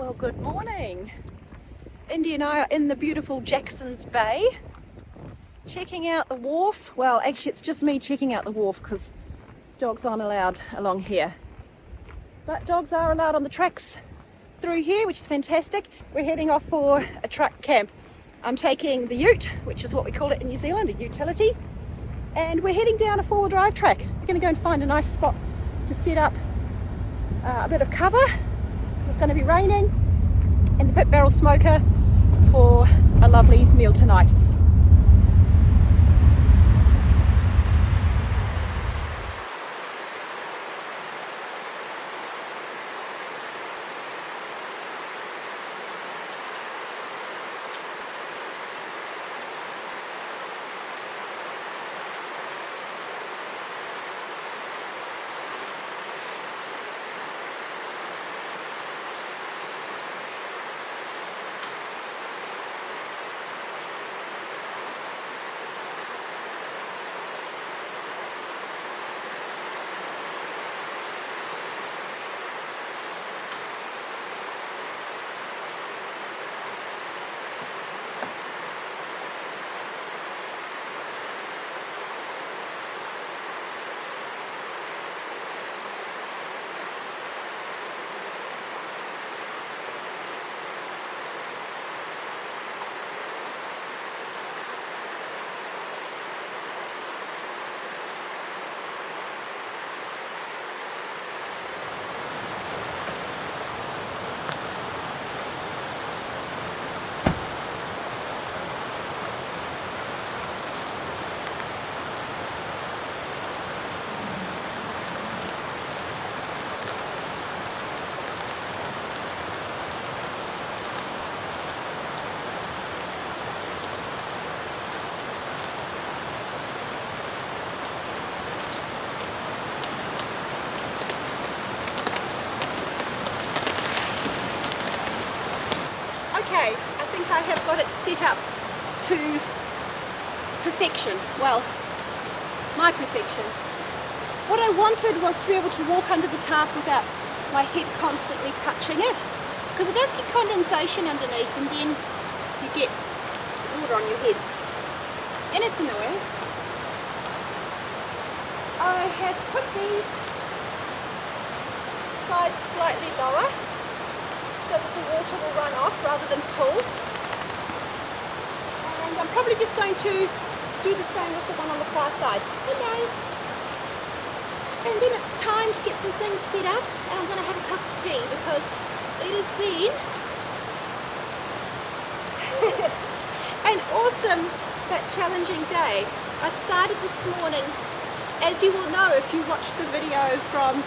Well, good morning. Indi and I are in the beautiful Jackson's Bay, checking out the wharf. Well, actually it's just me checking out the wharf because dogs aren't allowed along here. But dogs are allowed on the tracks through here, which is fantastic. We're heading off for a truck camp. I'm taking the ute, which is what we call it in New Zealand, a utility. And we're heading down a four-wheel drive track. We're going to go and find a nice spot to set up a bit of cover because it's going to be raining, and the pit barrel smoker for a lovely meal tonight. Okay, I think I have got it set up to perfection. Well, my perfection. What I wanted was to be able to walk under the tarp without my head constantly touching it, because it does get condensation underneath and then you get water on your head and it's annoying. I have put these sides slightly lower so that the water will run off rather than pull. And I'm probably just going to do the same with the one on the far side. Hello. And then it's time to get some things set up, and I'm going to have a cup of tea because it has been an awesome but challenging day. I started this morning, as you will know if you watched the video from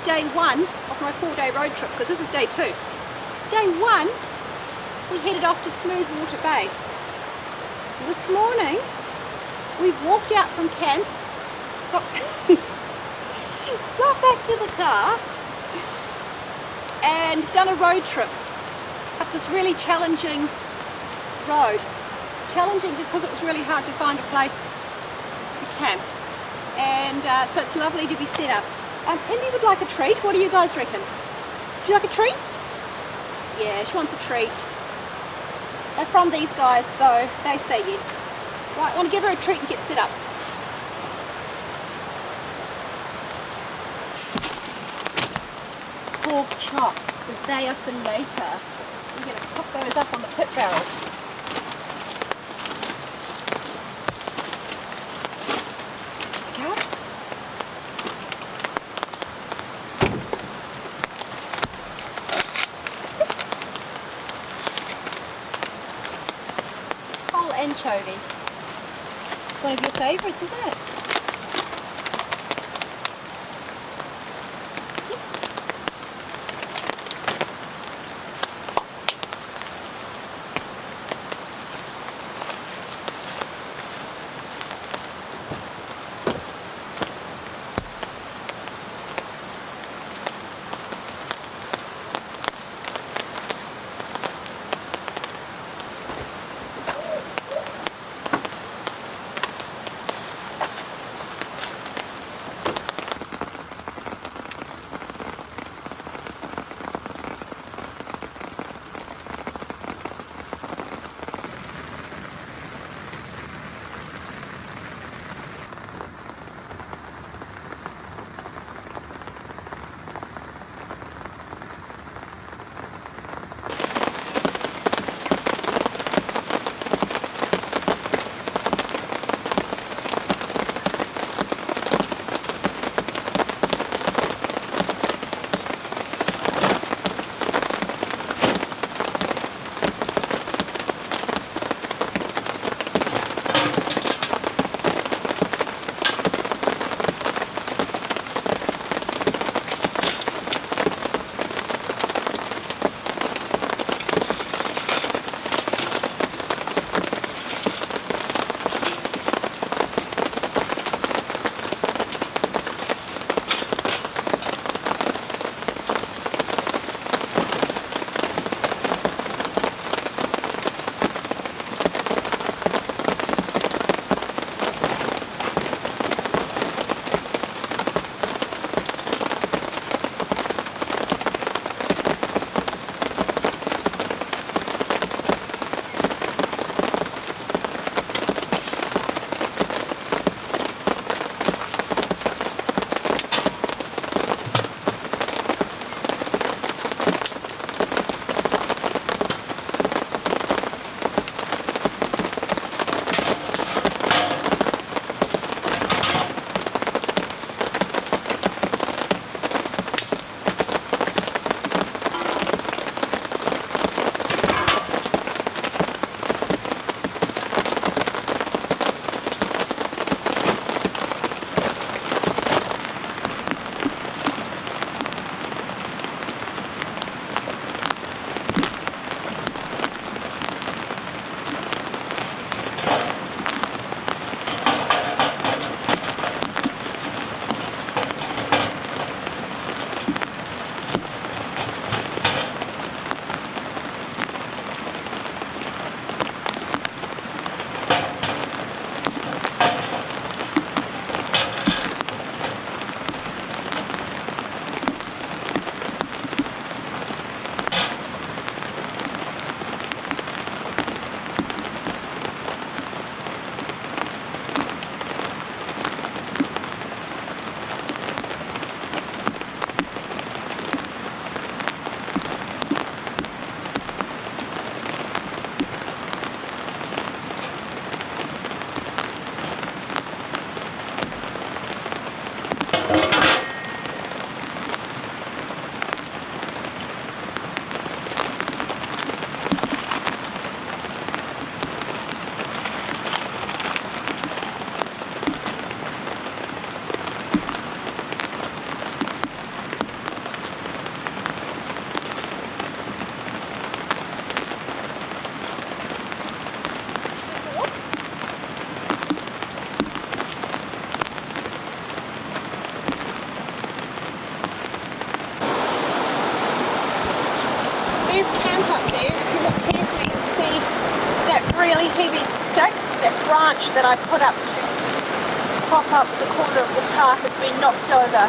day one of my 4-day road trip, because this is day 2. Day 1, we headed off to Smoothwater Bay. This morning, we've walked out from camp, got back to the car, and done a road trip up this really challenging road. Challenging because it was really hard to find a place to camp. And so it's lovely to be set up. Indi would like a treat. What do you guys reckon? Would you like a treat? Yeah, she wants a treat. They're from these guys, so they say yes. Right, I want to give her a treat and get set up. Pork chops, but they are for later. We're going to cook those up on the pit barrel. Anchovies. It's one of your favourites, isn't it? Yes. branch that I put up to prop up the corner of the tarp has been knocked over.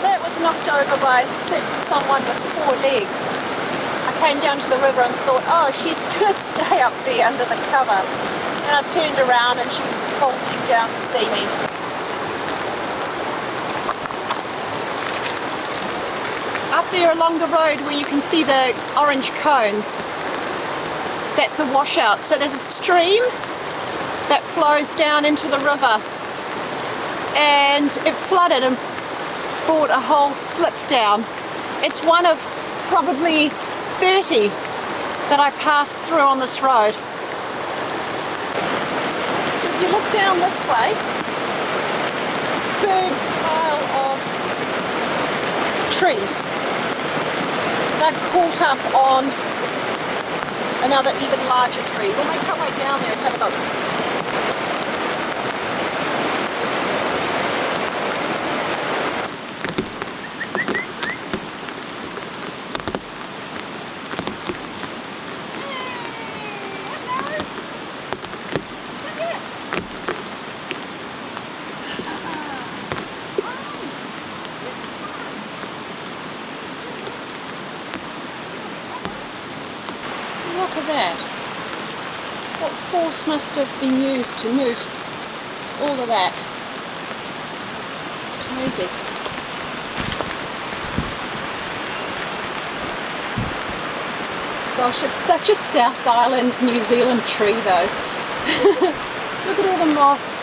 That was knocked over by someone with 4 legs. I came down to the river and thought, oh, she's going to stay up there under the cover. And I turned around and she was bolting down to see me. Up there along the road where you can see the orange cones, that's a washout. So there's a stream that flows down into the river, and it flooded and brought a whole slip down. It's one of probably 30 that I passed through on this road. So if you look down this way, it's a big pile of trees. They're caught up on another even larger tree. We'll make our way down there and have a look. Look at that. What force must have been used to move all of that? It's crazy. Gosh, it's such a South Island, New Zealand tree though. Look at all the moss.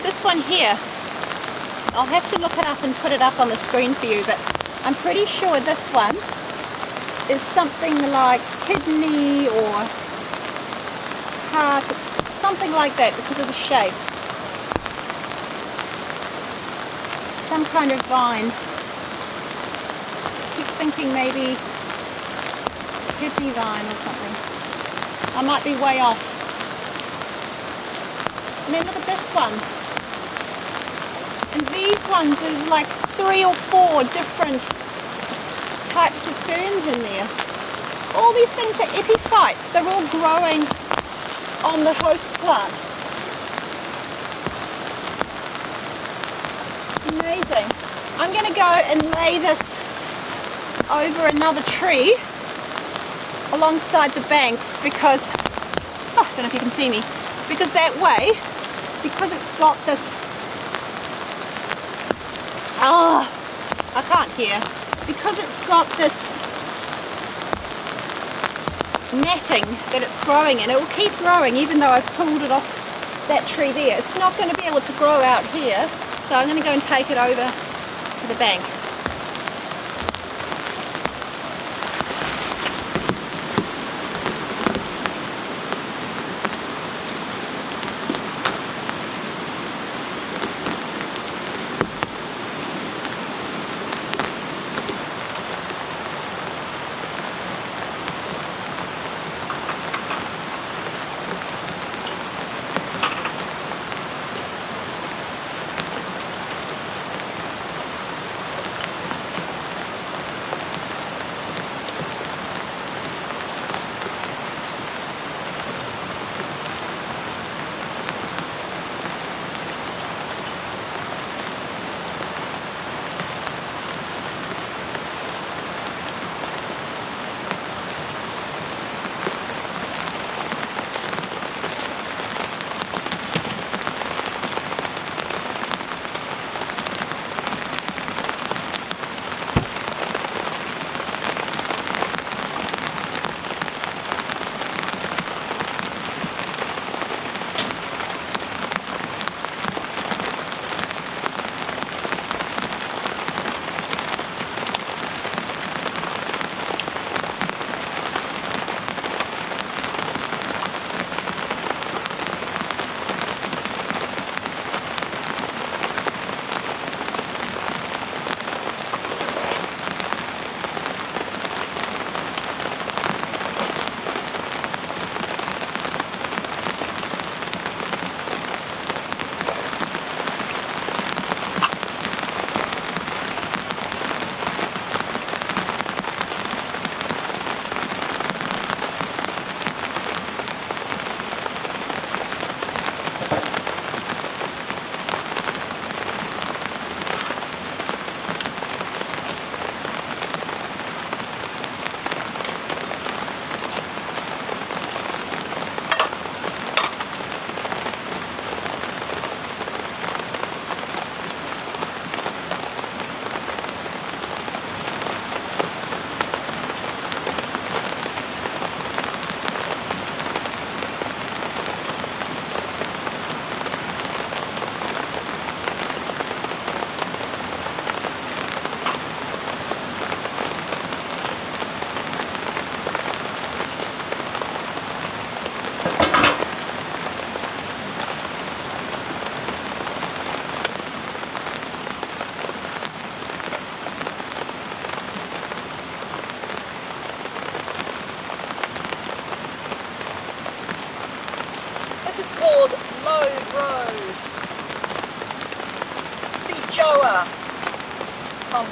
This one here, I'll have to look it up and put it up on the screen for you, but I'm pretty sure this one is something like kidney or heart. It's something like that because of the shape. Some kind of vine. I keep thinking maybe kidney vine or something. I might be way off. And then look at this one. And these ones, there's like 3 or 4 different types of ferns in there. All these things are epiphytes. They're all growing on the host plant. Amazing. I'm going to go and lay this over another tree alongside the banks because, oh, I don't know if you can see me, because that way, because it's got this, I can't hear, because it's got this netting that it's growing in. It will keep growing even though I've pulled it off that tree there. It's not going to be able to grow out here, so I'm going to go and take it over to the bank.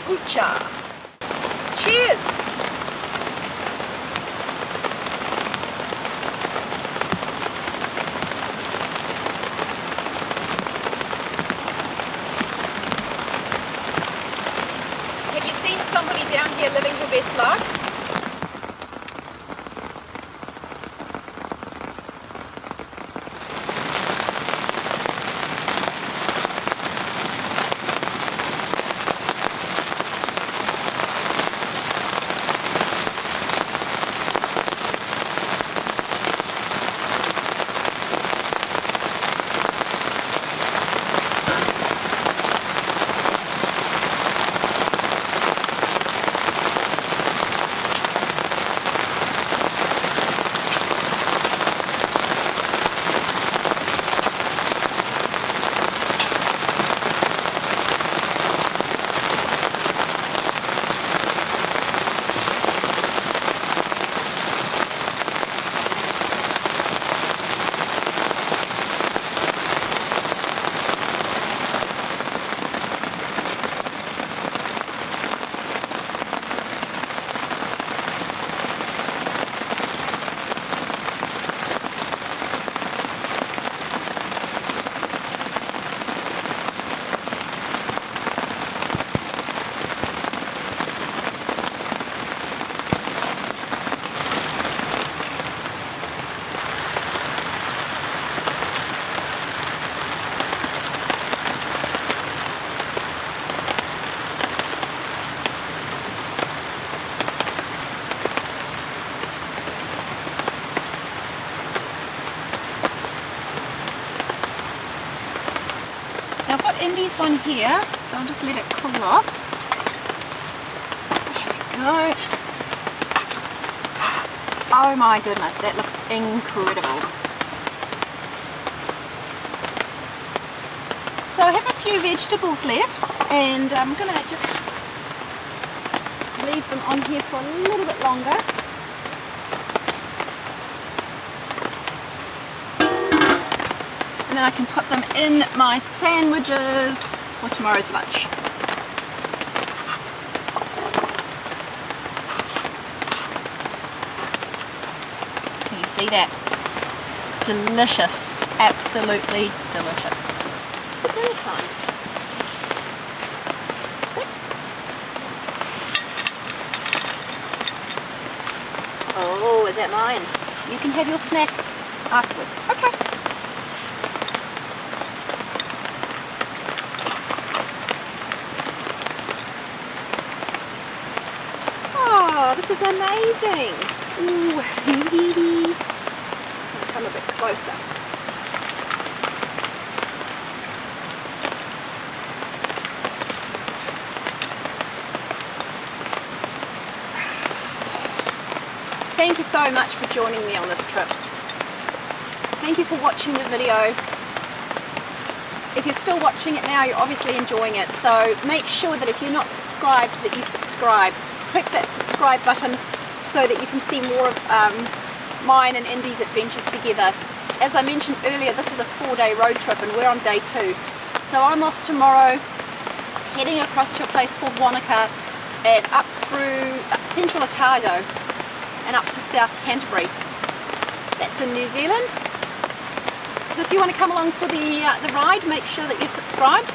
kombucha. Cheers! Have you seen somebody down here living her best life? Now I've got Indy's one here, so I'll just let it cool off. There we go. Oh my goodness, that looks incredible. So I have a few vegetables left, and I'm going to just leave them on here for a little bit longer. And then I can put them in my sandwiches for tomorrow's lunch. Can you see that? Delicious, absolutely delicious. For dinner time. Sit. Oh, is that mine? You can have your snack afterwards. Okay. Oh, this is amazing. Ooh, come a bit closer. Thank you so much for joining me on this trip. Thank you for watching the video. If you're still watching it now, you're obviously enjoying it. So make sure that if you're not subscribed, that you subscribe. Click that subscribe button so that you can see more of mine and Indy's adventures together. As I mentioned earlier, this is a 4-day road trip and we're on day 2. So I'm off tomorrow, heading across to a place called Wanaka and up through central Otago and up to South Canterbury. That's in New Zealand. So if you want to come along for the ride, make sure that you're subscribed.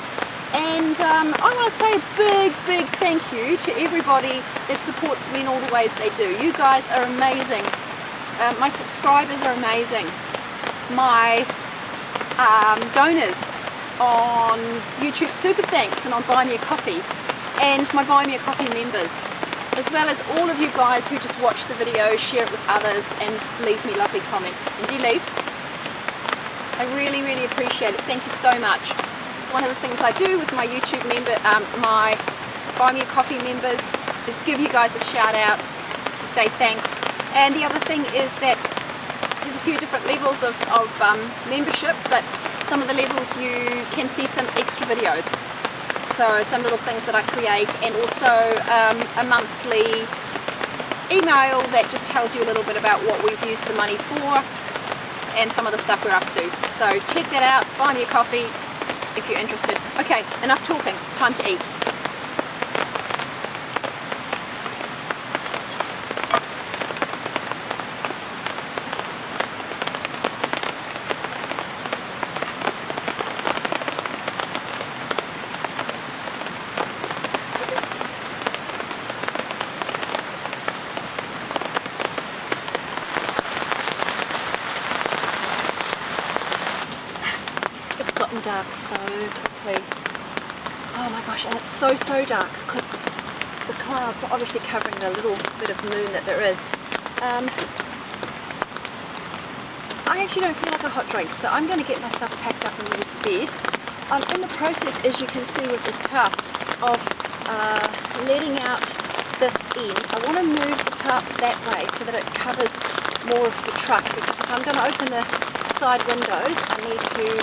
And I want to say a big thank you to everybody that supports me in all the ways they do. You guys are amazing. My subscribers are amazing. My donors on YouTube Super Thanks and on Buy Me a Coffee, and my Buy Me a Coffee members, as well as all of you guys who just watch the video, share it with others and leave me lovely comments. Indeed, leave. I really appreciate it. Thank you so much. One of the things I do with my YouTube member, my Buy Me a Coffee members, is give you guys a shout out to say thanks. And the other thing is that there's a few different levels of membership, but some of the levels you can see some extra videos. So some little things that I create, and also a monthly email that just tells you a little bit about what we've used the money for and some of the stuff we're up to. So check that out, Buy Me a Coffee if you're interested. Okay, enough talking, time to eat. dark so quickly. Oh my gosh, and it's so dark because the clouds are obviously covering the little bit of moon that there is. I actually don't feel like a hot drink, so I'm going to get myself packed up and ready for bed. In the process, as you can see with this tarp, of letting out this end, I want to move the tarp that way so that it covers more of the truck, because if I'm going to open the side windows, I need to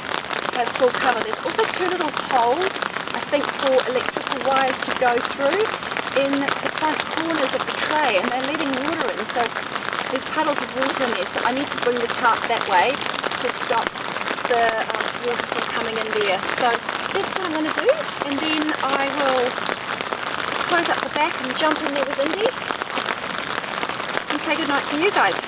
have full cover. There's also two little holes, I think, for electrical wires to go through in the front corners of the tray, and they're letting water in, so there's puddles of water in there, so I need to bring the tarp that way to stop the water from coming in there. So that's what I'm going to do, and then I will close up the back and jump in there with Indi and say goodnight to you guys.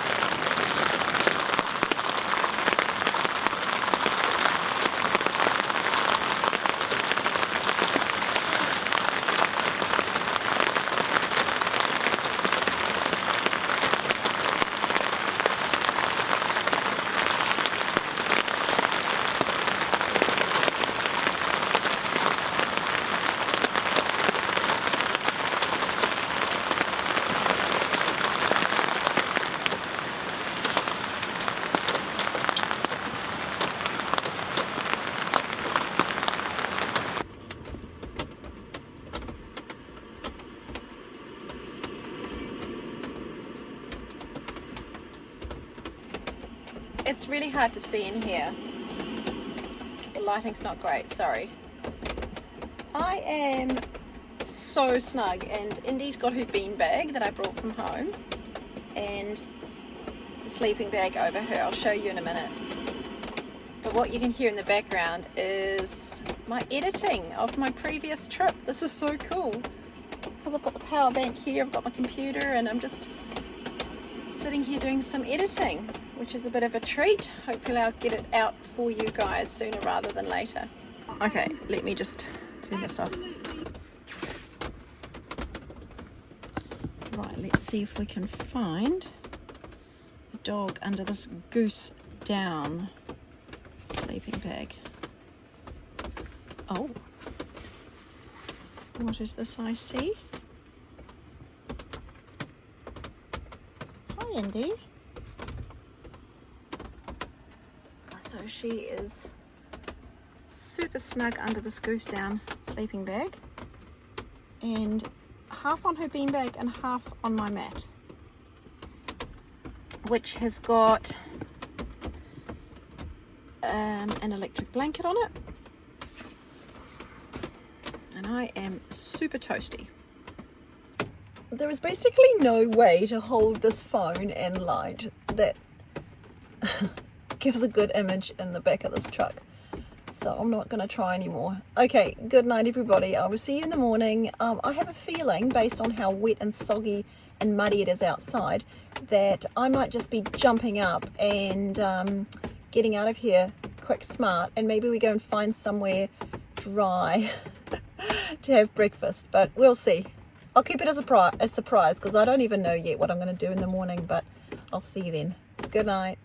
It's really hard to see in here. The lighting's not great, sorry. I am so snug, and Indi's got her bean bag that I brought from home and the sleeping bag over her. I'll show you in a minute. But what you can hear in the background is my editing of my previous trip. This is so cool because I've got the power bank here, I've got my computer, and I'm just sitting here doing some editing, which is a bit of a treat. Hopefully I'll get it out for you guys sooner rather than later. Okay, let me just turn this off. Right, let's see if we can find the dog under this goose down sleeping bag. Oh, what is this I see? Hi, Indi. So she is super snug under this goose down sleeping bag, and half on her beanbag and half on my mat, which has got an electric blanket on it, and I am super toasty. There is basically no way to hold this phone and light that gives a good image in the back of this truck, so I'm not going to try anymore. Okay, good night everybody. I will see you in the morning. I have a feeling, based on how wet and soggy and muddy it is outside, that I might just be jumping up and getting out of here quick smart, and maybe we go and find somewhere dry to have breakfast, but we'll see. I'll keep it as a surprise because I don't even know yet what I'm going to do in the morning, but I'll see you then. Good night.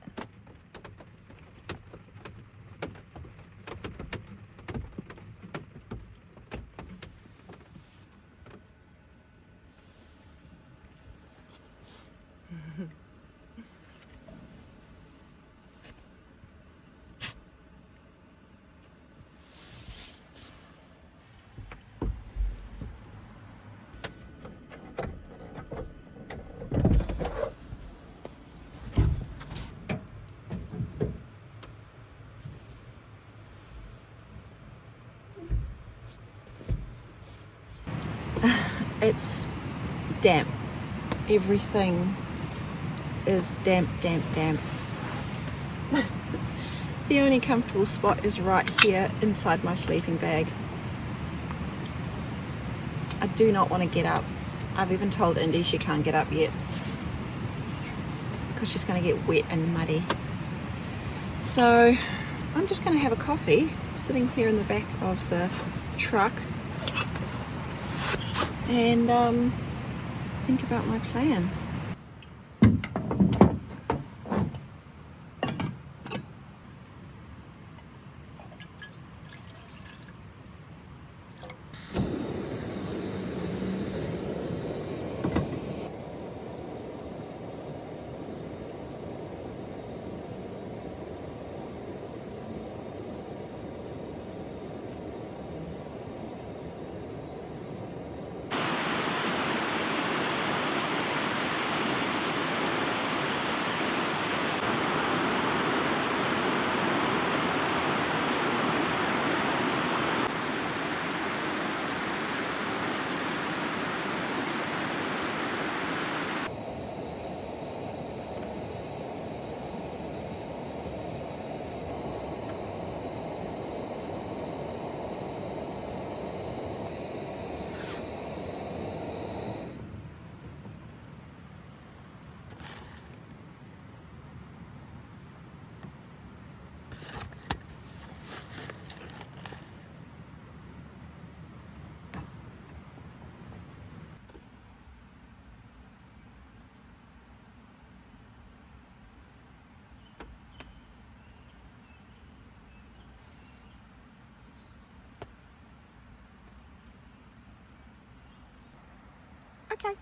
It's damp. Everything is damp. The only comfortable spot is right here inside my sleeping bag. I do not want to get up. I've even told Indi she can't get up yet because she's going to get wet and muddy. So I'm just going to have a coffee sitting here in the back of the truck and think about my plan. Okay.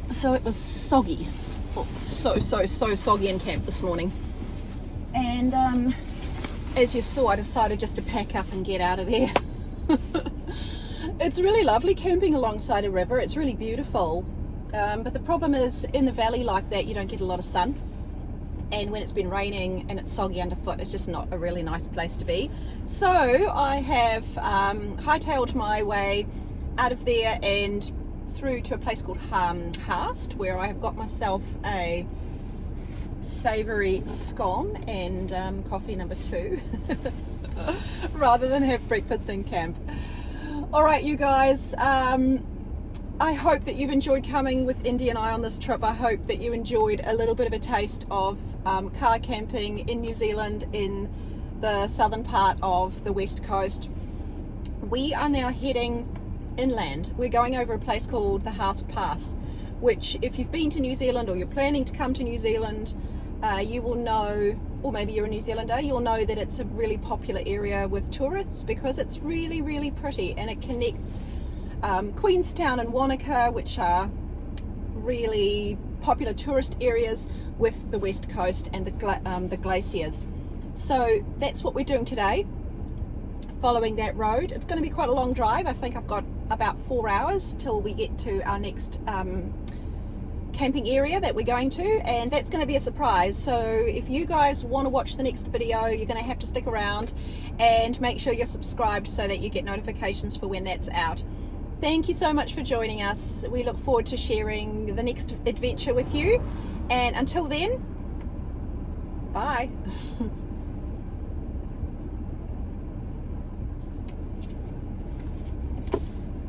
So it was soggy, so soggy in camp this morning, and as you saw, I decided just to pack up and get out of there. It's really lovely camping alongside a river. It's really beautiful, but the problem is in the valley like that you don't get a lot of sun, and when it's been raining and it's soggy underfoot, it's just not a really nice place to be. So I have hightailed my way out of there and through to a place called Harst, where I have got myself a savoury scone and coffee number 2 rather than have breakfast in camp. Alright you guys, I hope that you've enjoyed coming with Indi and I on this trip. I hope that you enjoyed a little bit of a taste of car camping in New Zealand in the southern part of the west coast. We are now heading inland. We're going over a place called the Harst Pass, which if you've been to New Zealand or you're planning to come to New Zealand, you will know, or maybe you're a New Zealander, you'll know that it's a really popular area with tourists because it's really pretty, and it connects Queenstown and Wanaka, which are really popular tourist areas, with the west coast and the glaciers. So that's what we're doing today, following that road. It's going to be quite a long drive. I think I've got about 4 hours till we get to our next camping area that we're going to, and that's going to be a surprise. So if you guys want to watch the next video, you're going to have to stick around and make sure you're subscribed so that you get notifications for when that's out. Thank you so much for joining us. We look forward to sharing the next adventure with you, and until then, bye.